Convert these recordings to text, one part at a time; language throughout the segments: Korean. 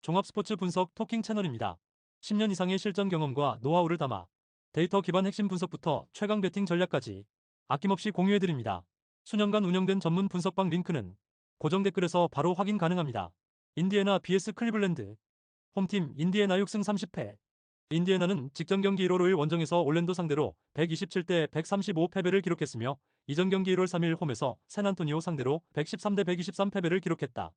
종합 스포츠 분석 토킹 채널입니다. 10년 이상의 실전 경험과 노하우를 담아 데이터 기반 핵심 분석부터 최강 배팅 전략까지 아낌없이 공유해드립니다. 수년간 운영된 전문 분석방 링크는 고정 댓글에서 바로 확인 가능합니다. 인디애나 vs 클리블랜드. 홈팀 인디애나 6승 30패. 인디애나는 직전 경기 1월 5일 원정에서 올랜도 상대로 127대 135 패배를 기록했으며 이전 경기 1월 3일 홈에서 샌안토니오 상대로 113대 123 패배를 기록했다.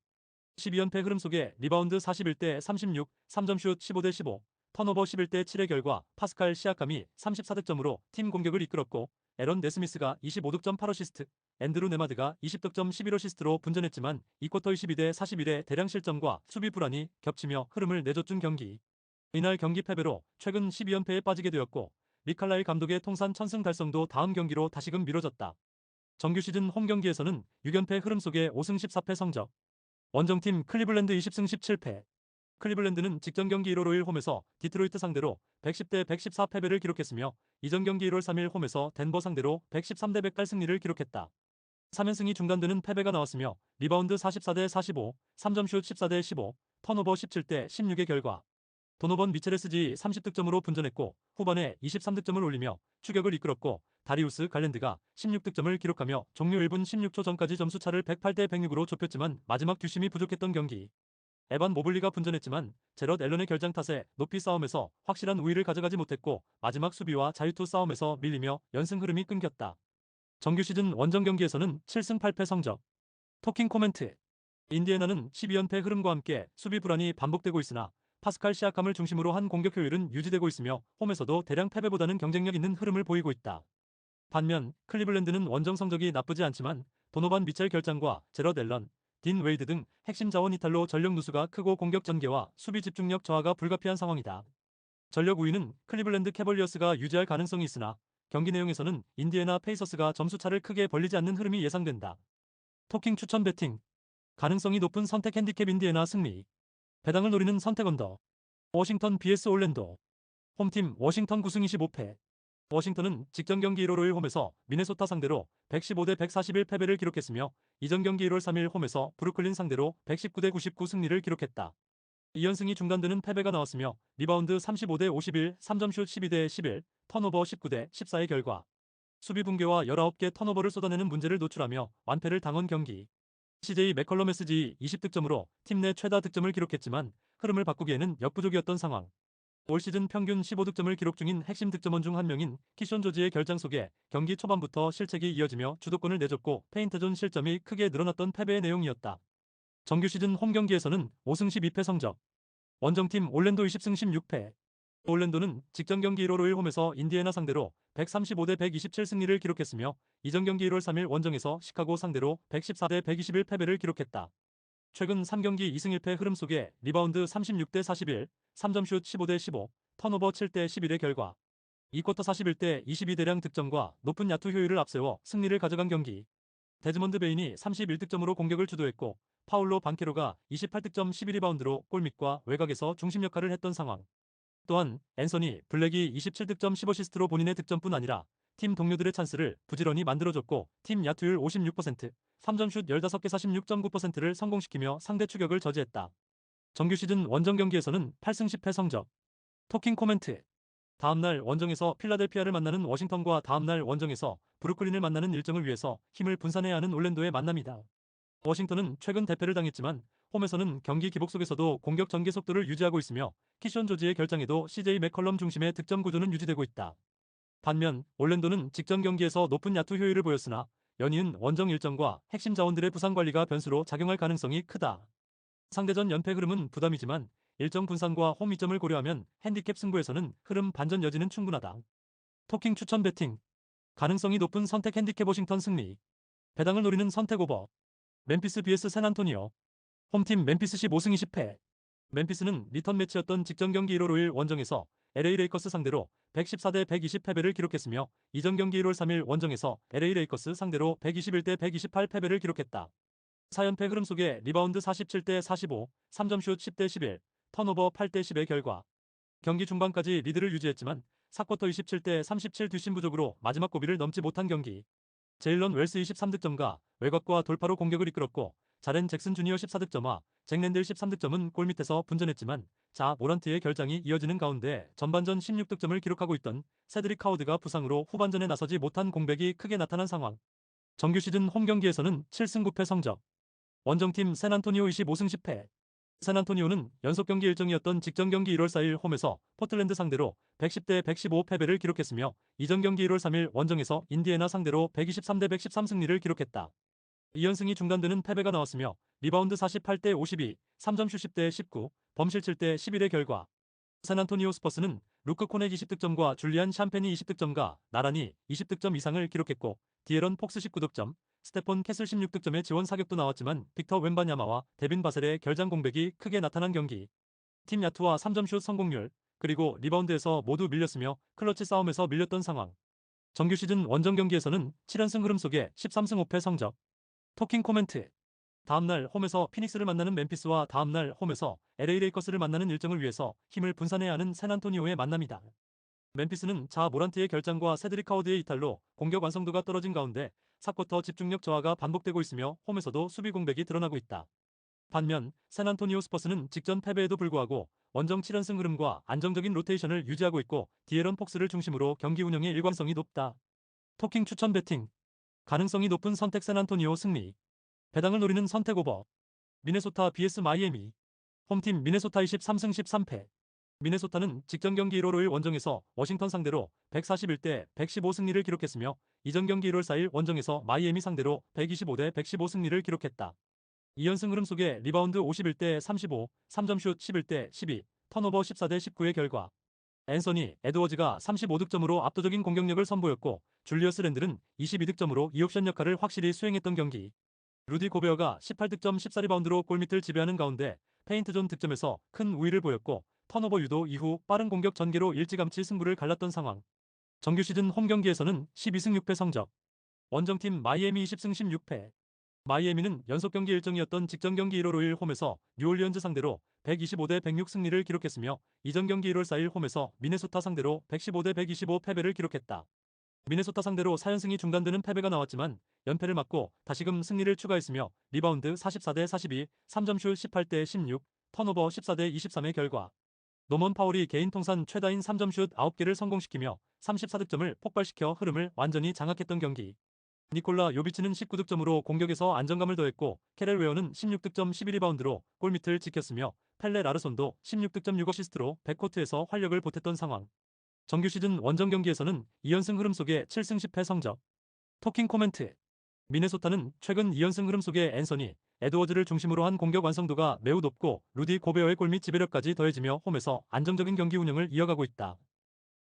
12연패 흐름 속에 리바운드 41대 36, 3점슛 15대 15, 턴오버 11대 7의 결과 파스칼 시아캄이 34득점으로 팀 공격을 이끌었고 에런 네스미스가 25득점 8어시스트, 앤드루 네마드가 20득점 11어시스트로 분전했지만 2쿼터 22대 41의 대량 실점과 수비 불안이 겹치며 흐름을 내줬준 경기. 이날 경기 패배로 최근 12연패에 빠지게 되었고 리칼라일 감독의 통산 1000승 달성도 다음 경기로 다시금 미뤄졌다. 정규 시즌 홈 경기에서는 6연패 흐름 속에 5승 14패 성적. 원정팀 클리블랜드 20승 17패. 클리블랜드는 직전 경기 1월 5일 홈에서 디트로이트 상대로 110대 114 패배를 기록했으며 이전 경기 1월 3일 홈에서 덴버 상대로 113대 108 승리를 기록했다. 3연승이 중단되는 패배가 나왔으며 리바운드 44대 45, 3점슛 14대 15, 턴오버 17대 16의 결과 도노번 미첼레스지 30득점으로 분전했고 후반에 23득점을 올리며 추격을 이끌었고 다리우스 갈랜드가 16득점을 기록하며 종료 1분 16초 전까지 점수차를 108대 106으로 좁혔지만 마지막 뒷심이 부족했던 경기. 에반 모블리가 분전했지만 제럿 앨런의 결장 탓에 높이 싸움에서 확실한 우위를 가져가지 못했고 마지막 수비와 자유투 싸움에서 밀리며 연승 흐름이 끊겼다. 정규 시즌 원정 경기에서는 7승 8패 성적. 토킹 코멘트. 인디애나는 12연패 흐름과 함께 수비 불안이 반복되고 있으나 파스칼 시아캄을 중심으로 한 공격 효율은 유지되고 있으며 홈에서도 대량 패배보다는 경쟁력 있는 흐름을 보이고 있다. 반면 클리블랜드는 원정 성적이 나쁘지 않지만 도노반 미첼 결장과 제럿 앨런, 딘 웨이드 등 핵심 자원 이탈로 전력 누수가 크고 공격 전개와 수비 집중력 저하가 불가피한 상황이다. 전력 우위는 클리블랜드 캐벌리어스가 유지할 가능성이 있으나 경기 내용에서는 인디애나 페이서스가 점수차를 크게 벌리지 않는 흐름이 예상된다. 토킹 추천 배팅. 가능성이 높은 선택 핸디캡 인디애나 승리. 배당을 노리는 선택 언더. 워싱턴 vs 올랜도. 홈팀 워싱턴 9승 25패. 워싱턴은 직전 경기 1월 5일 홈에서 미네소타 상대로 115대 141 패배를 기록했으며 이전 경기 1월 3일 홈에서 브루클린 상대로 119대 99 승리를 기록했다. 2연승이 중단되는 패배가 나왔으며 리바운드 35대 51, 3점슛 12대 11, 턴오버 19대 14의 결과 수비 붕괴와 19개 턴오버를 쏟아내는 문제를 노출하며 완패를 당한 경기. CJ 맥컬럼 SG 20득점으로 팀 내 최다 득점을 기록했지만 흐름을 바꾸기에는 역부족이었던 상황. 올 시즌 평균 15득점을 기록 중인 핵심 득점원 중 한 명인 키션 조지의 결장 속에 경기 초반부터 실책이 이어지며 주도권을 내줬고 페인트존 실점이 크게 늘어났던 패배의 내용이었다. 정규 시즌 홈 경기에서는 5승 12패 성적. 원정팀 올랜도 20승 16패. 올랜도는 직전 경기 1월 5일 홈에서 인디애나 상대로 135대 127 승리를 기록했으며 이전 경기 1월 3일 원정에서 시카고 상대로 114대 121 패배를 기록했다. 최근 3경기 2승 1패 흐름 속에 리바운드 36대 41, 3점슛 15대 15, 턴오버 7대 11의 결과 2쿼터 41대 22대량 득점과 높은 야투 효율을 앞세워 승리를 가져간 경기. 데즈먼드 베인이 31득점으로 공격을 주도했고 파울로 반케로가 28득점 12리바운드로 골밑과 외곽에서 중심 역할을 했던 상황. 또한 앤서니 블랙이 27득점 10어시스트로 본인의 득점뿐 아니라 팀 동료들의 찬스를 부지런히 만들어줬고 팀 야투율 56%, 3점슛 15개 46.9%를 성공시키며 상대 추격을 저지했다. 정규 시즌 원정 경기에서는 8승 10패 성적. 토킹 코멘트. 다음날 원정에서 필라델피아를 만나는 워싱턴과 다음날 원정에서 브루클린을 만나는 일정을 위해서 힘을 분산해야 하는 올랜도의 만남이다. 워싱턴은 최근 대패를 당했지만 홈에서는 경기 기복 속에서도 공격 전개 속도를 유지하고 있으며 키션 조지의 결장에도 CJ 맥컬럼 중심의 득점 구조는 유지되고 있다. 반면 올랜도는 직전 경기에서 높은 야투 효율을 보였으나 연이은 원정 일정과 핵심 자원들의 부상 관리가 변수로 작용할 가능성이 크다. 상대전 연패 흐름은 부담이지만 일정 분산과 홈 이점을 고려하면 핸디캡 승부에서는 흐름 반전 여지는 충분하다. 토킹 추천 배팅. 가능성이 높은 선택 핸디캡 워싱턴 승리. 배당을 노리는 선택 오버. 멤피스 vs 샌안토니오. 홈팀 멤피스 15승 20패. 멤피스는 리턴 매치였던 직전 경기 1월 5일 원정에서 LA 레이커스 상대로 114대 120 패배를 기록했으며 이전 경기 1월 3일 원정에서 LA 레이커스 상대로 121대 128 패배를 기록했다. 4연패 흐름 속에 리바운드 47대 45, 3점슛 10대 11, 턴오버 8대 10의 결과 경기 중반까지 리드를 유지했지만 4쿼터 27대 37 뒷심 부족으로 마지막 고비를 넘지 못한 경기. 제일런 웰스 23득점과 외곽과 돌파로 공격을 이끌었고 자렌 잭슨 주니어 14득점과 잭 랜들 13득점은 골밑에서 분전했지만 자 모란트의 결장이 이어지는 가운데 전반전 16득점을 기록하고 있던 세드릭 카워드가 부상으로 후반전에 나서지 못한 공백이 크게 나타난 상황. 정규 시즌 홈 경기에서는 7승 9패 성적. 원정팀 샌안토니오 25승 10패. 샌안토니오는 연속 경기 일정이었던 직전 경기 1월 4일 홈에서 포틀랜드 상대로 110대 115 패배를 기록했으며 이전 경기 1월 3일 원정에서 인디애나 상대로 123대 113 승리를 기록했다. 2연승이 중단되는 패배가 나왔으며 리바운드 48대 52, 3점슛 10대 19, 범실 7대 11의 결과. 샌안토니오 스퍼스는 루크 코넥 20득점과 줄리안 샴페니 20득점과 나란히 20득점 이상을 기록했고 디에런 폭스 19득점, 스테폰 캐슬 16득점의 지원 사격도 나왔지만 빅터 웬바냐마와 데빈 바셀의 결장 공백이 크게 나타난 경기. 팀 야투와 3점슛 성공률, 그리고 리바운드에서 모두 밀렸으며 클러치 싸움에서 밀렸던 상황. 정규 시즌 원정 경기에서는 7연승 흐름 속에 13승 5패 성적. 토킹 코멘트. 다음날 홈에서 피닉스를 만나는 멤피스와 다음날 홈에서 LA 레이커스를 만나는 일정을 위해서 힘을 분산해야 하는 샌안토니오의 만남이다. 멤피스는 자 모란트의 결장과 세드릭 카워드의 이탈로 공격 완성도가 떨어진 가운데 4쿼터 집중력 저하가 반복되고 있으며 홈에서도 수비 공백이 드러나고 있다. 반면 샌안토니오 스퍼스는 직전 패배에도 불구하고 원정 7연승 흐름과 안정적인 로테이션을 유지하고 있고 디에런 폭스를 중심으로 경기 운영의 일관성이 높다. 토킹 추천 배팅. 가능성이 높은 선택 샌안토니오 승리. 배당을 노리는 선택 오버. 미네소타 vs 마이애미. 홈팀 미네소타 23승 13패. 미네소타는 직전 경기 1월 5일 원정에서 워싱턴 상대로 141대 115 승리를 기록했으며 이전 경기 1월 4일 원정에서 마이애미 상대로 125대 115 승리를 기록했다. 2연승 흐름 속에 리바운드 51대 35, 3점슛 11대 12, 턴오버 14대 19의 결과. 앤서니 에드워즈가 35득점으로 압도적인 공격력을 선보였고 줄리어스 랜들은 22득점으로 2옵션 역할을 확실히 수행했던 경기. 루디 고베어가 18득점 14리바운드로 골밑을 지배하는 가운데 페인트존 득점에서 큰 우위를 보였고 턴오버 유도 이후 빠른 공격 전개로 일찌감치 승부를 갈랐던 상황. 정규 시즌 홈 경기에서는 12승 6패 성적. 원정팀 마이애미 20승 16패. 마이애미는 연속 경기 일정이었던 직전 경기 1월 5일 홈에서 뉴올리언즈 상대로 125대 106 승리를 기록했으며 이전 경기 1월 4일 홈에서 미네소타 상대로 115대 125 패배를 기록했다. 미네소타 상대로 4연승이 중단되는 패배가 나왔지만 연패를 막고 다시금 승리를 추가했으며 리바운드 44대 42, 3점슛 18대 16, 턴오버 14대 23의 결과. 노먼 파울이 개인 통산 최다인 3점슛 9개를 성공시키며 34득점을 폭발시켜 흐름을 완전히 장악했던 경기. 니콜라 요비치는 19득점으로 공격에서 안정감을 더했고 캐렐 웨어는 16득점 11리바운드로 골밑을 지켰으며 펠레 라르손도 16득점 6어시스트로 백코트에서 활력을 보탰던 상황. 정규 시즌 원정 경기에서는 2연승 흐름 속에 7승 10패 성적. 토킹 코멘트. 미네소타는 최근 2연승 흐름 속에 앤서니 에드워즈를 중심으로 한 공격 완성도가 매우 높고 루디 고베어의 골밑 지배력까지 더해지며 홈에서 안정적인 경기 운영을 이어가고 있다.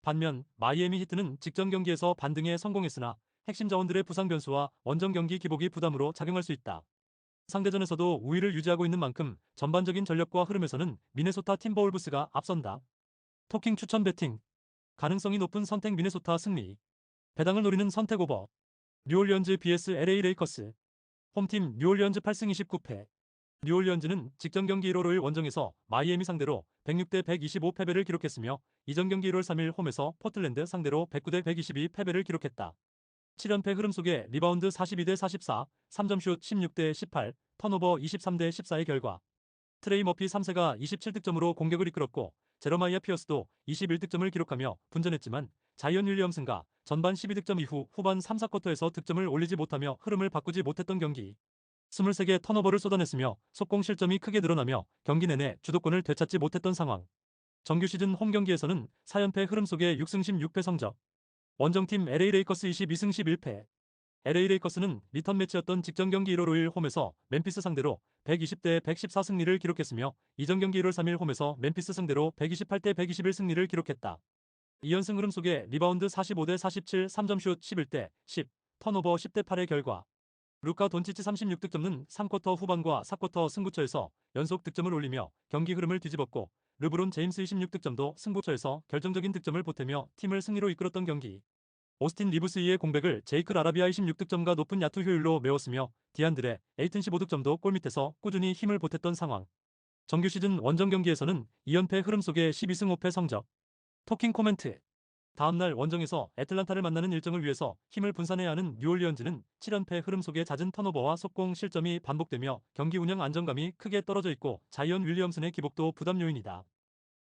반면 마이애미 히트는 직전 경기에서 반등에 성공했으나 핵심 자원들의 부상 변수와 원정 경기 기복이 부담으로 작용할 수 있다. 상대전에서도 우위를 유지하고 있는 만큼 전반적인 전력과 흐름에서는 미네소타 팀버울브스가 앞선다. 토킹 추천 배팅. 가능성이 높은 선택 미네소타 승리. 배당을 노리는 선택 오버. 뉴올리언즈 vs LA 레이커스. 홈팀 뉴올리언즈 8승 29패. 뉴올리언즈는 직전 경기 1월 5일 원정에서 마이애미 상대로 106대 125 패배를 기록했으며 이전 경기 1월 3일 홈에서 포틀랜드 상대로 109대 122 패배를 기록했다. 7연패 흐름 속에 리바운드 42대 44, 3점슛 16대 18, 턴오버 23대 14의 결과. 트레이 머피 3세가 27득점으로 공격을 이끌었고 제러마이아 피어스도 21득점을 기록하며 분전했지만 자이언 윌리엄슨가 전반 12득점 이후 후반 3, 4쿼터에서 득점을 올리지 못하며 흐름을 바꾸지 못했던 경기. 23개 턴오버를 쏟아냈으며 속공 실점이 크게 늘어나며 경기 내내 주도권을 되찾지 못했던 상황. 정규 시즌 홈 경기에서는 4연패 흐름 속에 6승 16패 성적. 원정팀 LA 레이커스 22승 11패. LA 레이커스는 리턴 매치였던 직전 경기 1월 5일 홈에서 멤피스 상대로 120대 114 승리를 기록했으며 이전 경기 1월 3일 홈에서 멤피스 상대로 128대 121 승리를 기록했다. 2연승 흐름 속에 리바운드 45대 47, 3점슛 11대 10, 턴오버 10대 8의 결과. 루카 돈치치 36득점은 3쿼터 후반과 4쿼터 승부처에서 연속 득점을 올리며 경기 흐름을 뒤집었고 르브론 제임스 26득점도 승부처에서 결정적인 득점을 보태며 팀을 승리로 이끌었던 경기. 오스틴 리브스이의 공백을 제이크 라라비아 26득점과 높은 야투 효율로 메웠으며 디안드레 에이튼 15득점도 골밑에서 꾸준히 힘을 보탰던 상황. 정규 시즌 원정 경기에서는 2연패 흐름 속에 12승 5패 성적. 토킹 코멘트. 다음날 원정에서 애틀란타를 만나는 일정을 위해서 힘을 분산해야 하는 뉴올리언즈는 7연패 흐름 속에 잦은 턴오버와 속공 실점이 반복되며 경기 운영 안정감이 크게 떨어져 있고 자이언 윌리엄슨의 기복도 부담 요인이다.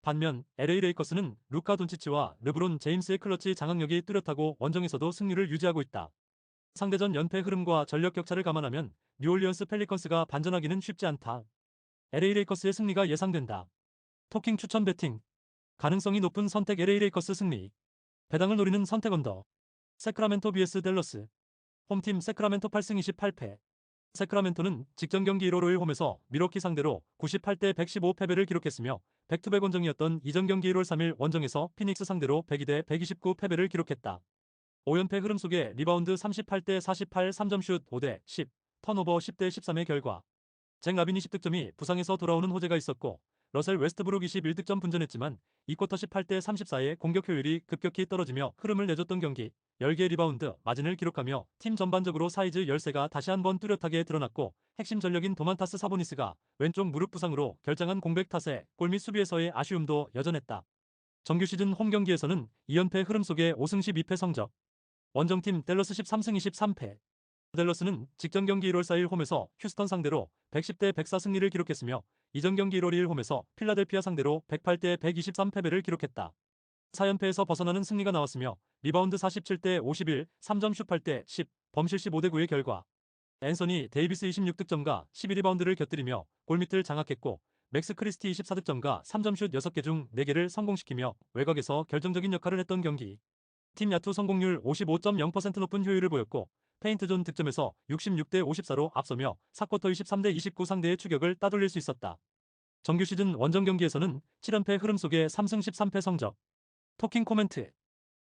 반면 LA 레이커스는 루카 돈치치와 르브론 제임스의 클러치 장악력이 뚜렷하고 원정에서도 승률을 유지하고 있다. 상대전 연패 흐름과 전력 격차를 감안하면 뉴올리언스 펠리컨스가 반전하기는 쉽지 않다. LA 레이커스의 승리가 예상된다. 토킹 추천 배팅. 가능성이 높은 선택 LA 레이커스 승리. 배당을 노리는 선택 언더. 세크라멘토 vs 댈러스. 홈팀 세크라멘토 8승 28패. 세크라멘토는 직전 경기 1월 5일 홈에서 미러키 상대로 98대 115 패배를 기록했으며 백투백 원정이었던 이전 경기 1월 3일 원정에서 피닉스 상대로 102대 129 패배를 기록했다. 5연패 흐름 속에 리바운드 38대 48 3점슛 5대 10, 턴오버 10대 13의 결과. 잭 라빈 20득점이 부상에서 돌아오는 호재가 있었고 러셀 웨스트브룩 21득점 분전했지만 2쿼터 18대 34의 공격 효율이 급격히 떨어지며 흐름을 내줬던 경기. 10개 리바운드 마진을 기록하며 팀 전반적으로 사이즈 열세가 다시 한번 뚜렷하게 드러났고 핵심 전력인 도만타스 사보니스가 왼쪽 무릎 부상으로 결장한 공백 탓에 골밑 수비에서의 아쉬움도 여전했다. 정규 시즌 홈 경기에서는 2연패 흐름 속에 5승 12패 성적. 원정팀 댈러스 13승 23패. 댈러스는 직전 경기 1월 4일 홈에서 휴스턴 상대로 110대 104 승리를 기록했으며 이전 경기 1월 2일 홈에서 필라델피아 상대로 108대 123 패배를 기록했다. 4연패에서 벗어나는 승리가 나왔으며 리바운드 47대 51, 3점 슛 8대 10, 범실 15대 9의 결과. 앤서니 데이비스 26득점과 12리바운드를 곁들이며 골밑을 장악했고 맥스 크리스티 24득점과 3점 슛 6개 중 4개를 성공시키며 외곽에서 결정적인 역할을 했던 경기. 팀 야투 성공률 55.0% 높은 효율을 보였고 페인트존 득점에서 66대 54로 앞서며 4쿼터 23대 29 상대의 추격을 따돌릴 수 있었다. 정규 시즌 원정 경기에서는 7연패 흐름 속에 3승 13패 성적. 토킹 코멘트.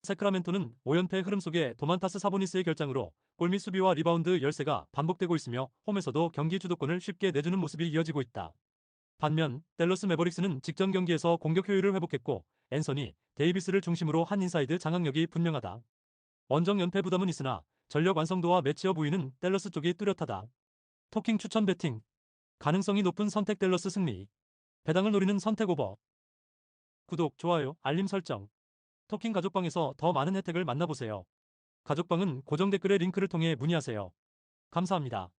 세크라멘토는 5연패 흐름 속에 도만타스 사보니스의 결장으로 골밑 수비와 리바운드 열세가 반복되고 있으며 홈에서도 경기 주도권을 쉽게 내주는 모습이 이어지고 있다. 반면 댈러스 매버릭스는 직전 경기에서 공격 효율을 회복했고 앤서니 데이비스를 중심으로 한 인사이드 장악력이 분명하다. 원정 연패 부담은 있으나 전력 완성도와 매치업 우위는 댈러스 쪽이 뚜렷하다. 토킹 추천 배팅. 가능성이 높은 선택 댈러스 승리. 배당을 노리는 선택 오버. 구독, 좋아요, 알림 설정. 토킹 가족방에서 더 많은 혜택을 만나보세요. 가족방은 고정 댓글의 링크를 통해 문의하세요. 감사합니다.